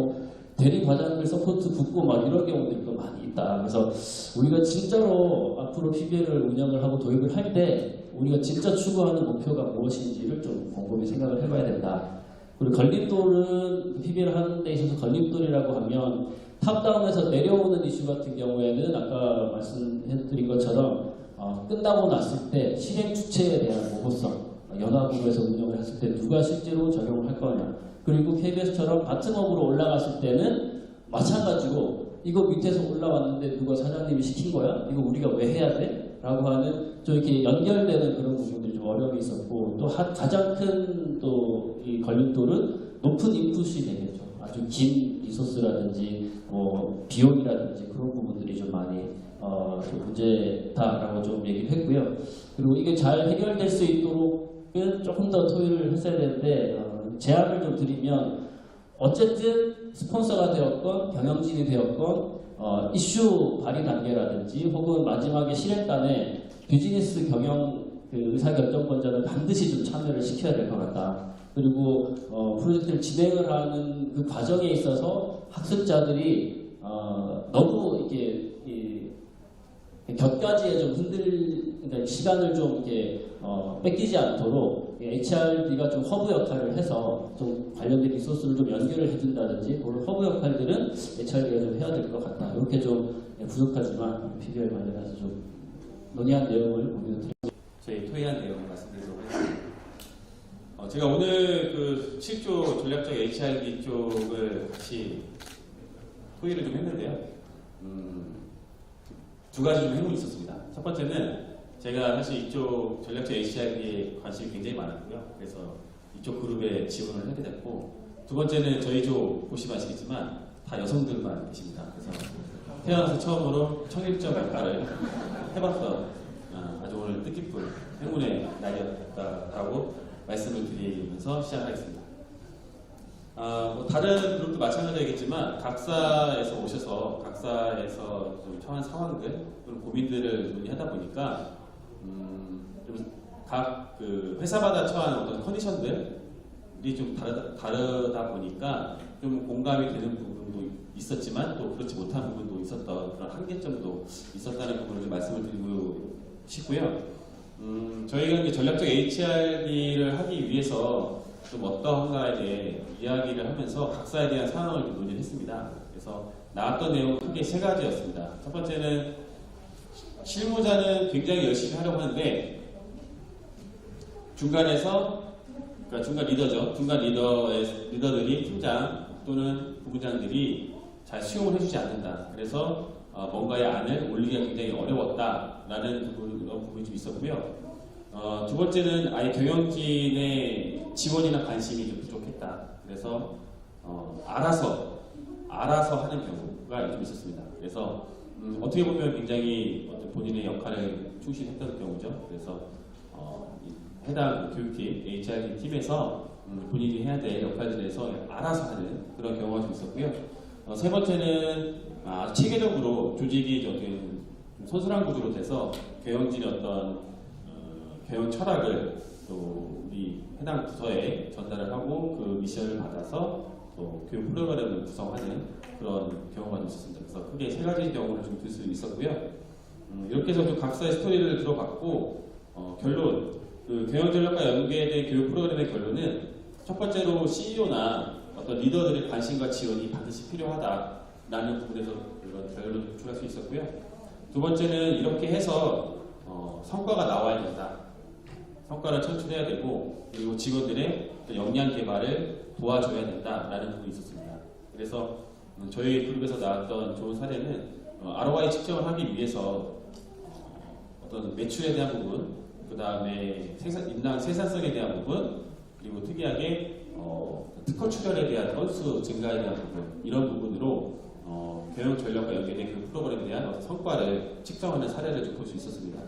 대리 과장들 서포트 붙고 이런 경우들도 많이 있다. 그래서 우리가 진짜로 앞으로 PBL을 운영을 하고 도입을 할 때 우리가 진짜 추구하는 목표가 무엇인지를 좀 곰곰이 생각을 해봐야 된다. 그리고 걸림돌은 PBL을 하는 데 있어서 걸림돌이라고 하면 탑다운에서 내려오는 이슈 같은 경우에는 아까 말씀해드린 것처럼 끝나고 났을 때 실행 주체에 대한 모호성, 연합으로해서 운영을 했을 때 누가 실제로 적용을 할 거냐, 그리고 KBS처럼 바텀업으로 올라갔을 때는 마찬가지고 이거 밑에서 올라왔는데 누가 사장님이 시킨 거야? 이거 우리가 왜 해야 돼? 라고 하는 좀 이렇게 연결되는 그런 부분들이 좀 어려움이 있었고, 또 가장 큰 또 이 걸림돌은 높은 인풋이 되겠죠. 아주 긴 리소스라든지 비용이라든지 그런 부분들이 좀 많이 좀 문제다라고 좀 얘기를 했고요. 그리고 이게 잘 해결될 수 있도록은 조금 더 토의를 했어야 되는데, 제안을 좀 드리면 어쨌든 스폰서가 되었건 경영진이 되었건 이슈 발의 단계라든지 혹은 마지막에 실행단에 비즈니스 경영 의사결정권자는 반드시 좀 참여를 시켜야 될 것 같다. 그리고 프로젝트를 진행을 하는 그 과정에 있어서 학습자들이 너무 이게 곁가지에 좀 그러니까 시간을 좀 이렇게 뺏기지 않도록 HRD가 좀 허브 역할을 해서 좀 관련된 리소스를 좀 연결을 해준다든지 그런 허브 역할들은 HRD가 좀 해야 될 것 같다. 이렇게 좀 부족하지만 PBL 관련해서 좀 논의한 내용을 공유를 드립니다. 저희 토의한 내용을 말씀드리도록 하겠습니다. 제가 오늘 그 7조 전략적 HRD 쪽을 같이 토의를 좀 했는데요. 두 가지 좀 행동이 있었습니다. 첫 번째는 제가 사실 이쪽 전략적 HRD에 관심이 굉장히 많았고요. 그래서 이쪽 그룹에 지원을 하게 됐고, 두 번째는 저희 쪽 보시면 아시겠지만 다 여성들만 계십니다. 그래서 태어나서 처음으로 청일점 역할을 해봤던 아주 오늘 뜻깊은 행운의 날이었다고 말씀을 드리면서 시작하겠습니다. 뭐 다른 그룹도 마찬가지겠지만 각사에서 오셔서 각사에서 좀 처한 상황들 또는 고민들을 논의하다 보니까 각 그 회사마다 처한 어떤 컨디션들이 좀 다르다 보니까 좀 공감이 되는 부분도 있었지만 또 그렇지 못한 부분도 있었던 그런 한계점도 있었다는 부분을 좀 말씀을 드리고 싶고요. 저희가 이제 전략적 HRD를 하기 위해서 좀 어떠한가에 대해 이야기를 하면서 각사에 대한 상황을 좀 논의를 했습니다. 그래서 나왔던 내용은 크게 세 가지였습니다. 첫 번째는 실무자는 굉장히 열심히 하려고 하는데 중간에서 그러니까 중간 리더죠. 중간 리더들이 팀장 또는 부부장들이 잘 수용을 해주지 않는다. 그래서 뭔가의 안을 올리기가 굉장히 어려웠다라는 부분이 좀 있었고요. 두 번째는 아예 경영진의 지원이나 관심이 좀 부족했다. 그래서 알아서 하는 경우가 좀 있었습니다. 그래서 어떻게 보면 굉장히 본인의 역할을 충실했던 경우죠. 그래서 해당 교육팀, HRD 팀에서 본인이 해야 될 역할들에서 알아서 하는 그런 경우가 좀 있었고요. 세 번째는 체계적으로 조직이 좀 소설한 구조로 돼서 경영진의 어떤 경영 철학을 또 우리 해당 부서에 전달을 하고 그 미션을 받아서 또 교육 프로그램을 구성하는 그런 경우가 좀 있었습니다. 그래서 크게 세 가지 경우를 좀 들 수 있었고요. 이렇게 해서 좀 각사의 스토리를 들어봤고 결론, 그 경영 전략과 연계된 교육 프로그램의 결론은 첫 번째로 CEO나 어떤 리더들의 관심과 지원이 반드시 필요하다라는 부분에서 이런 결론을 도출할 수 있었고요. 두 번째는 이렇게 해서 성과가 나와야 된다. 성과를 창출해야 되고 그리고 직원들의 역량 개발을 도와줘야 된다라는 부분이 있었습니다. 그래서 저희 그룹에서 나왔던 좋은 사례는 ROI 측정을 하기 위해서 어떤 매출에 대한 부분, 그 다음에 인당 생산성에 대한 부분, 그리고 특이하게 특허 출혈에 대한 건수 증가에 대한 부분, 이런 부분으로 경영 전략과 연계된 그 프로그램에 대한 어떤 성과를 측정하는 사례를 좀 볼 수 있었습니다.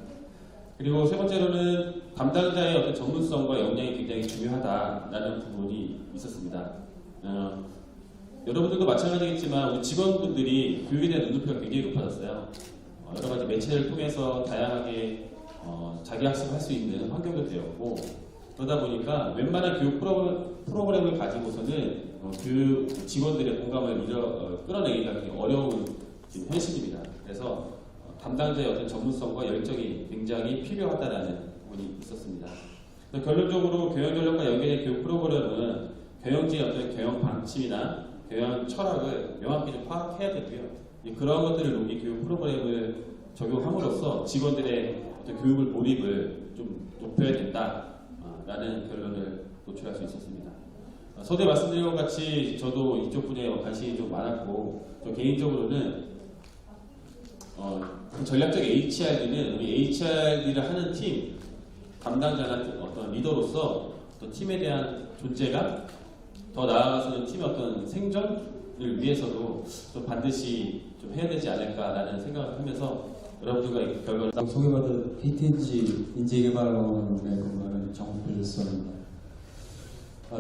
그리고 세 번째로는 담당자의 어떤 전문성과 역량이 굉장히 중요하다라는 부분이 있었습니다. 여러분들도 마찬가지겠지만 우리 직원분들이 교육에 대한 눈높이가 굉장히 높아졌어요. 여러 가지 매체를 통해서 다양하게 자기 학습할 수 있는 환경도 되었고 그러다 보니까 웬만한 교육 프로그램을 가지고서는 교육 직원들의 공감을 끌어내기가 굉장히 어려운 지금 현실입니다. 그래서 담당자의 어떤 전문성과 열정이 굉장히 필요하다는 부분이 있었습니다. 결론적으로 경영 전략과 연계된 교육 프로그램은 경영진의 어떤 경영 방침이나 경영 철학을 명확히 좀 파악해야 되고요. 그런 것들을 녹인 교육 프로그램을 적용함으로써 직원들의 어떤 교육을 몰입을 좀 높여야 된다라는 결론을 도출할 수 있었습니다. 서두에 말씀드린 것 같이 저도 이쪽 분야에 관심이 좀 많았고 저 개인적으로는 전략적 HRD는 우리 HRD를 하는 팀 담당자나 어떤 리더로서 또 팀에 대한 존재감, 더 나아가서는 팀의 어떤 생존을 위해서도 좀 반드시 좀 해야 되지 않을까라는 생각을 하면서 여러분들과 결과를 소개받은 KTNG 인재개발원의 근무하는 정필선입니다.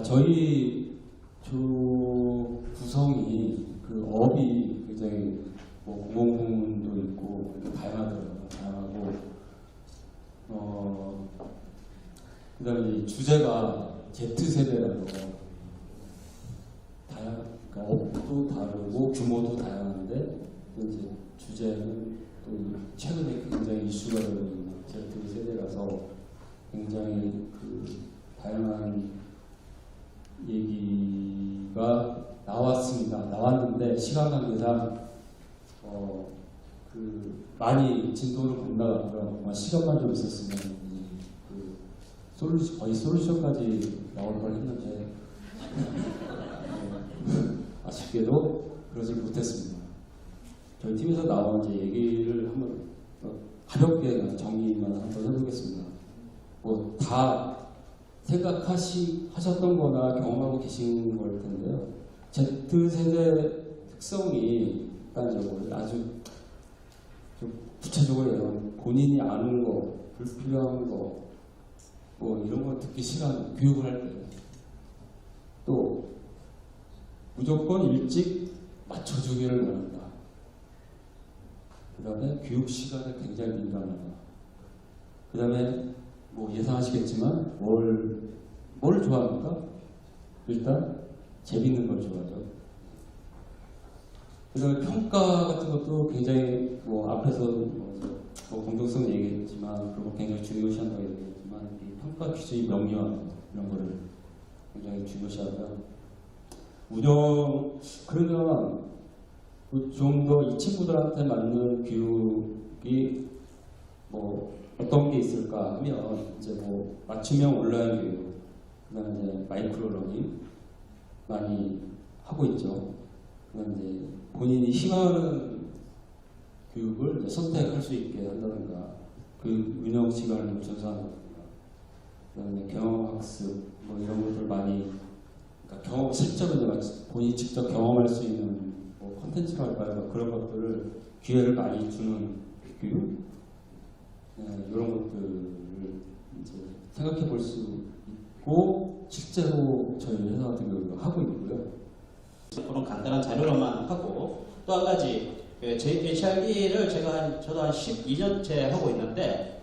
저희 조 구성이 그 업이 굉장히 공공부문도 있고 다양하고 그다음에 이 주제가 Z세대라고 그러니까 업도 다르고 규모도 다양한데 하는데 또 이제 주제는 또 최근에 굉장히 이슈가 되고 있는 Z 세대라서 굉장히 그 다양한 얘기가 나왔는데 시간 관계상 그 많이 진도를 못 나갔고요. 시간만 좀 있었으면 거의 솔루션까지 나올 걸 했는데 아쉽게도 그러지 못했습니다. 저희 팀에서 나온 이제 얘기를 한번 가볍게 정리만 한번 해보겠습니다. 뭐 다 생각하셨던 거나 경험하고 계신 걸 텐데요. Z세대 특성이 일단적으로 아주 좀 구체적으로 얘기하면 본인이 아는 거, 불필요한 거, 뭐 이런 거 듣기 싫어하는 교육을 할 때 또 무조건 일찍 맞춰주기를 원한다. 그 다음에 교육 시간에 굉장히 민감하다. 그 다음에 뭐 예상하시겠지만 뭘 좋아합니까? 일단 재밌는 걸 좋아하죠. 그 다음에 평가 같은 것도 굉장히 뭐 앞에서 뭐 공정성 얘기했지만 그리고 굉장히 중요시한다고 얘기했지만 이 평가 기준이 명료한 이런 거를 굉장히 중요시하고요. 그러면 좀 더 이 친구들한테 맞는 교육이 뭐 어떤 게 있을까 하면 이제 뭐 맞춤형 온라인 교육, 그다음에 이제 마이크로 러닝 많이 하고 있죠. 그다음에 이제 본인이 희망하는 교육을 이제 선택할 수 있게 한다든가 그 운영 시간을 준수한다든가 그다음에 경험 학습 뭐 이런 것들 많이 그러니까 실제로 본인이 직접 경험할 수 있는 뭐 콘텐츠로 할까요? 그런 것들을 기회를 많이 주는 교육 이런 것들을 이제 생각해 볼 수 있고 실제로 저희 회사 같은 경우도 하고 있고요. 그런 간단한 자료로만 하고 또 한 가지 HRD를 저도 한 12년째 하고 있는데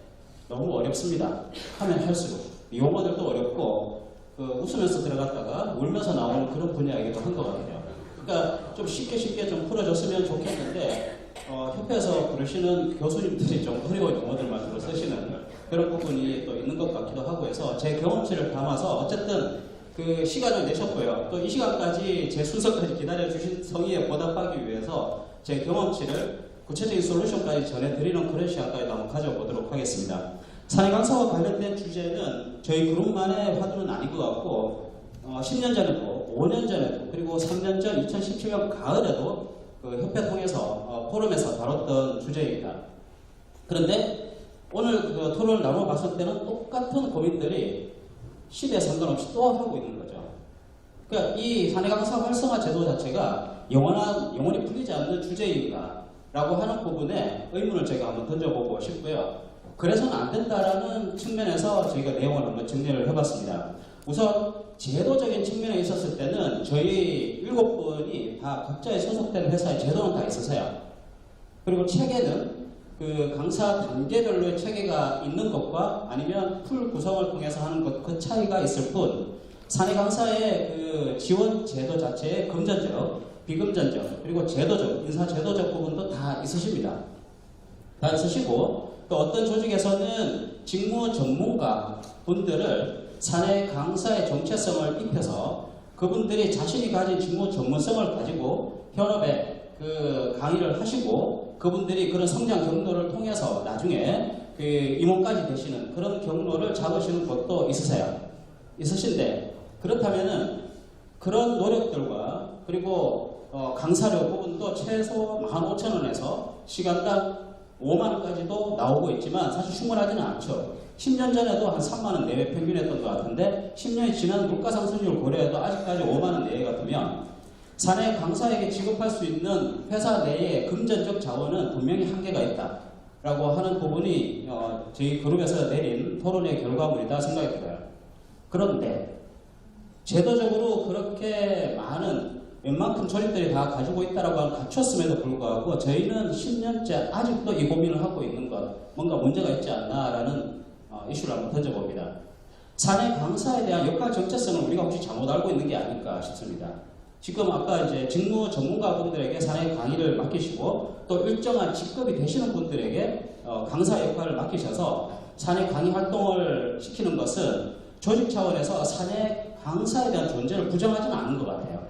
너무 어렵습니다. 하면 할수록 용어들도 어렵고 웃으면서 들어갔다가 울면서 나오는 그런 분야이기도 한 것 같아요. 그러니까 좀 쉽게 좀 풀어줬으면 좋겠는데 협회에서 부르시는 교수님들이 좀 어려운 용어들만 주로 쓰시는 그런 부분이 또 있는 것 같기도 하고 해서 제 경험치를 담아서 어쨌든 그 시간을 내셨고요. 또 이 시간까지 제 순서까지 기다려주신 성의에 보답하기 위해서 제 경험치를 구체적인 솔루션까지 전해드리는 그런 시간까지 한번 가져보도록 하겠습니다. 사내 강사와 관련된 주제는 저희 그룹만의 화두는 아닌 것 같고 10년 전에도 5년 전에도 그리고 3년 전 2017년 가을에도 그 협회 통해서 포럼에서 다뤘던 주제입니다. 그런데 오늘 그 토론을 나눠봤을 때는 똑같은 고민들이 시대에 상관없이 또 하고 있는 거죠. 그러니까 이 사내 강사 활성화 제도 자체가 영원히 풀리지 않는 주제인가 라고 하는 부분에 의문을 제가 한번 던져보고 싶고요. 그래서는 안 된다라는 측면에서 저희가 내용을 한번 정리를 해봤습니다. 우선 제도적인 측면에 있었을 때는 저희 7분이 다 각자의 소속된 회사의 제도는 다 있어서요. 그리고 체계는 그 강사 단계별로의 체계가 있는 것과 아니면 풀 구성을 통해서 하는 것 그 차이가 있을 뿐 사내 강사의 그 지원 제도 자체의 금전적, 비금전적 그리고 제도적, 인사제도적 부분도 다 있으십니다. 다 있으시고 또 어떤 조직에서는 직무 전문가 분들을 사내 강사의 정체성을 입혀서 그분들이 자신이 가진 직무 전문성을 가지고 현업에 그 강의를 하시고 그분들이 그런 성장 경로를 통해서 나중에 그 임원까지 되시는 그런 경로를 잡으시는 것도 있으신데 그렇다면은 그런 노력들과 그리고 강사료 부분도 최소 15,000원에서 시간당 5만원까지도 나오고 있지만 사실 충분하지는 않죠. 10년 전에도 한 3만원 내외 평균했던 것 같은데 10년이 지난 물가상승률을 고려해도 아직까지 5만원 내외 같으면 사내 강사에게 지급할 수 있는 회사 내의 금전적 자원은 분명히 한계가 있다라고 하는 부분이 저희 그룹에서 내린 토론의 결과물이다 생각이 들어요. 그런데 제도적으로 그렇게 많은 웬만큼 조직들이 다 가지고 있다라고 갖췄음에도 불구하고 저희는 10년째 아직도 이 고민을 하고 있는 것 뭔가 문제가 있지 않나라는 이슈를 한번 던져봅니다. 사내 강사에 대한 역할 정체성을 우리가 혹시 잘못 알고 있는 게 아닐까 싶습니다. 지금 아까 이제 직무 전문가분들에게 사내 강의를 맡기시고 또 일정한 직급이 되시는 분들에게 강사 역할을 맡기셔서 사내 강의 활동을 시키는 것은 조직 차원에서 사내 강사에 대한 존재를 부정하지는 않은 것 같아요.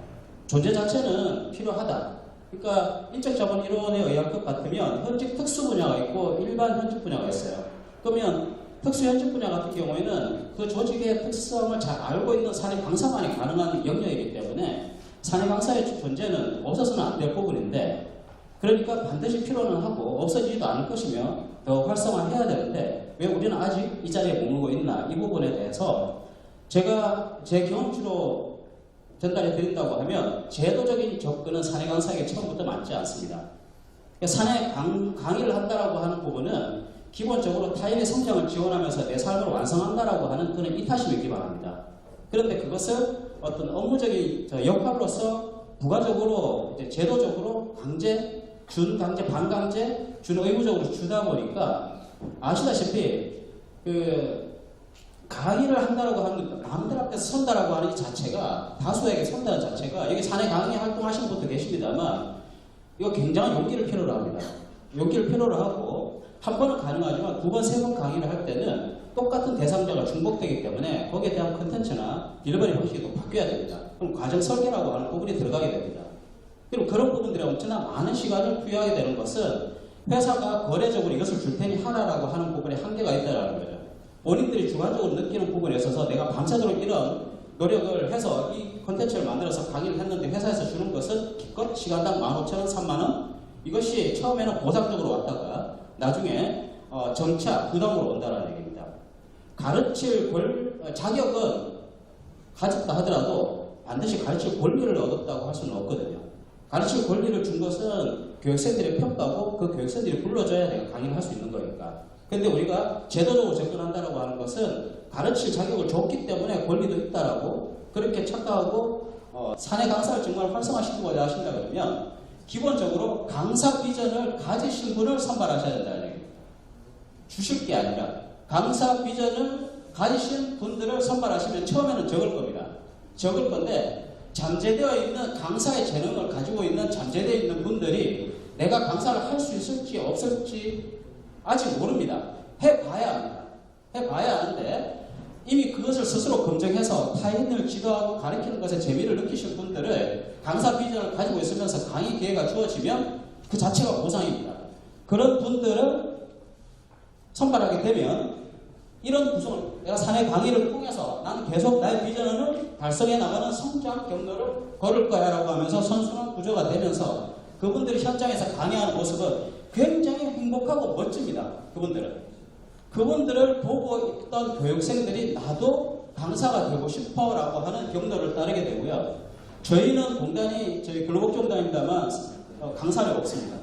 존재 자체는 필요하다. 그러니까 인적자본 이론에 의할 것 같으면 현직 특수 분야가 있고 일반 현직 분야가 있어요. 그러면 특수 현직 분야 같은 경우에는 그 조직의 특성을 잘 알고 있는 사내 강사만이 가능한 영역이기 때문에 사내 강사의 존재는 없어서는 안 될 부분인데, 그러니까 반드시 필요는 하고 없어지지도 않을 것이며 더 활성화해야 되는데 왜 우리는 아직 이 자리에 머물고 있나, 이 부분에 대해서 제가 제 경험치로 전달해 드린다고 하면 제도적인 접근은 사내 강사에게 처음부터 맞지 않습니다. 사내 강의를 한다라고 하는 부분은 기본적으로 타인의 성장을 지원하면서 내 삶을 완성한다라고 하는 그런 이타심에 기반합니다. 그런데 그것을 어떤 업무적인 역할로서 부가적으로 이제 제도적으로 강제, 준강제, 반강제, 준의무적으로 주다 보니까 아시다시피 강의를 한다라고 하는 남들 앞에서 선다라고 하는 이 자체가, 다수에게 선다는 자체가, 여기 사내 강의 활동하시는 분도 계십니다만 이거 굉장한 용기를 필요로 합니다. 용기를 필요로 하고 한 번은 가능하지만 두 번, 세 번 강의를 할 때는 똑같은 대상자가 중복되기 때문에 거기에 대한 컨텐츠나 딜리버리 방식이 또 바뀌어야 됩니다. 그럼 과정 설계라고 하는 부분이 들어가게 됩니다. 그리고 그런 부분들에 엄청나 많은 시간을 투여하게 되는 것은 회사가 거래적으로 이것을 줄 테니 하라라고 하는 부분에 한계가 있다는 거죠. 본인들이 주관적으로 느끼는 부분에 있어서 내가 밤새도록 이런 노력을 해서 이 콘텐츠를 만들어서 강의를 했는데 회사에서 주는 것은 기껏 시간당 15,000원, 3만원, 이것이 처음에는 보상적으로 왔다가 나중에 점차 부담으로 온다는 얘기입니다. 가르칠 자격은 가졌다 하더라도 반드시 가르칠 권리를 얻었다고 할 수는 없거든요. 가르칠 권리를 준 것은 교육생들의 평가고 그 교육생들이 불러줘야 내가 강의를 할 수 있는 거니까. 근데 우리가 제도적으로 접근한다라고 하는 것은 가르칠 자격을 줬기 때문에 권리도 있다라고 그렇게 착각하고 사내 강사를 정말 활성화시키고자 하신다 그러면 기본적으로 강사 비전을 가지신 분을 선발하셔야 된다는 얘기입니다. 주실 게 아니라 강사 비전을 가지신 분들을 선발하시면 처음에는 적을 겁니다. 적을 건데 잠재되어 있는 강사의 재능을 가지고 있는 잠재되어 있는 분들이 내가 강사를 할 수 있을지 없을지 아직 모릅니다. 해봐야 합니다. 해봐야 하는데 이미 그것을 스스로 검증해서 타인을 지도하고 가르치는 것에 재미를 느끼신 분들을 강사 비전을 가지고 있으면서 강의 기회가 주어지면 그 자체가 보상입니다. 그런 분들을 선발하게 되면 이런 구성을 내가 사내 강의를 통해서 나는 계속 나의 비전을 달성해 나가는 성장 경로를 걸을 거야 라고 하면서 선순환 구조가 되면서 그분들이 현장에서 강의하는 모습은 굉장히 행복하고 멋집니다. 그분들을 보고 있던 교육생들이 나도 강사가 되고 싶어 라고 하는 경로를 따르게 되고요. 저희는 공단이 저희 글로벌종단입니다만 강사를 없습니다.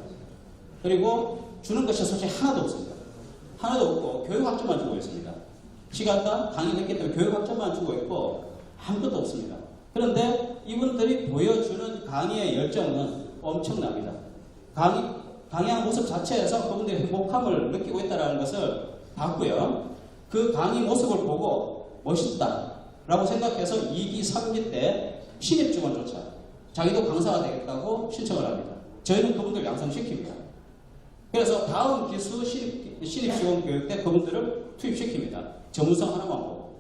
그리고 주는 것이 솔직히 하나도 없습니다. 하나도 없고 교육학점만 주고 있습니다. 시간당 강의를 했기 때문에 교육학점만 주고 있고 아무것도 없습니다. 그런데 이분들이 보여주는 강의의 열정은 엄청납니다. 강의하는 모습 자체에서 그분들이 행복함을 느끼고 있다는 것을 봤고요. 그 강의 모습을 보고 멋있다라고 생각해서 2기, 3기 때 신입직원조차 자기도 강사가 되겠다고 신청을 합니다. 저희는 그분들 양성시킵니다. 그래서 다음 기수 신입직원 교육 때 그분들을 투입시킵니다. 전문성 하나만 보고.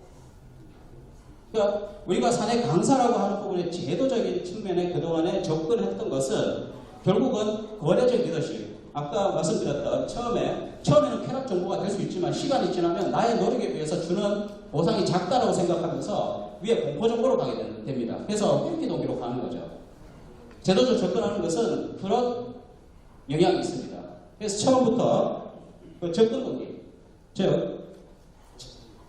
그러니까 우리가 사내 강사라고 하는 부분의 제도적인 측면에 그동안에 접근했던 것은 결국은 거래적 리더십. 아까 말씀드렸던 처음에는 쾌락 정보가 될 수 있지만 시간이 지나면 나의 노력에 비해서 주는 보상이 작다라고 생각하면서 위에 공포 정보로 가게 됩니다. 그래서 회피 동기로 가는 거죠. 제도적 접근하는 것은 그런 영향이 있습니다. 그래서 처음부터 그 접근 동기, 즉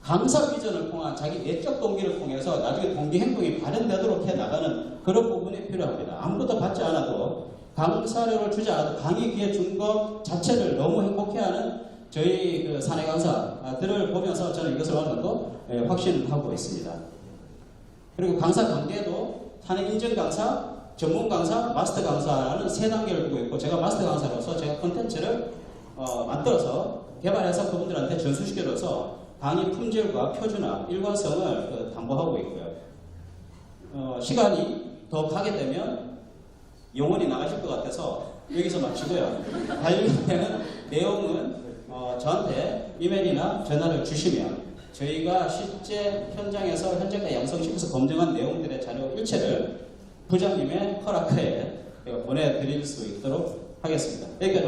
강사 비전을 통한 자기 내적 동기를 통해서 나중에 동기 행동이 발현되도록 해 나가는 그런 부분이 필요합니다. 아무것도 받지 않아도 강사료를 주지 않아도 강의 기회 준 것 자체를 너무 행복해하는 저희 그 사내 강사들을 보면서 저는 이것을 어느 정도 확신하고 있습니다. 그리고 강사 단계도 사내 인증 강사, 전문 강사, 마스터 강사라는 세 단계를 두고 있고 제가 마스터 강사로서 제가 콘텐츠를 만들어서 개발해서 그분들한테 전수시켜줘서 강의 품질과 표준화, 일관성을 담보하고 있고요. 시간이 더 가게 되면 영혼이 나가실 것 같아서 여기서 마치고요. 관련된 내용은 저한테 이메일이나 전화를 주시면 저희가 실제 현장에서 현재까지 양성시켜서 검증한 내용들의 자료 일체를 부장님의 허락하에 보내드릴 수 있도록 하겠습니다. 여기까지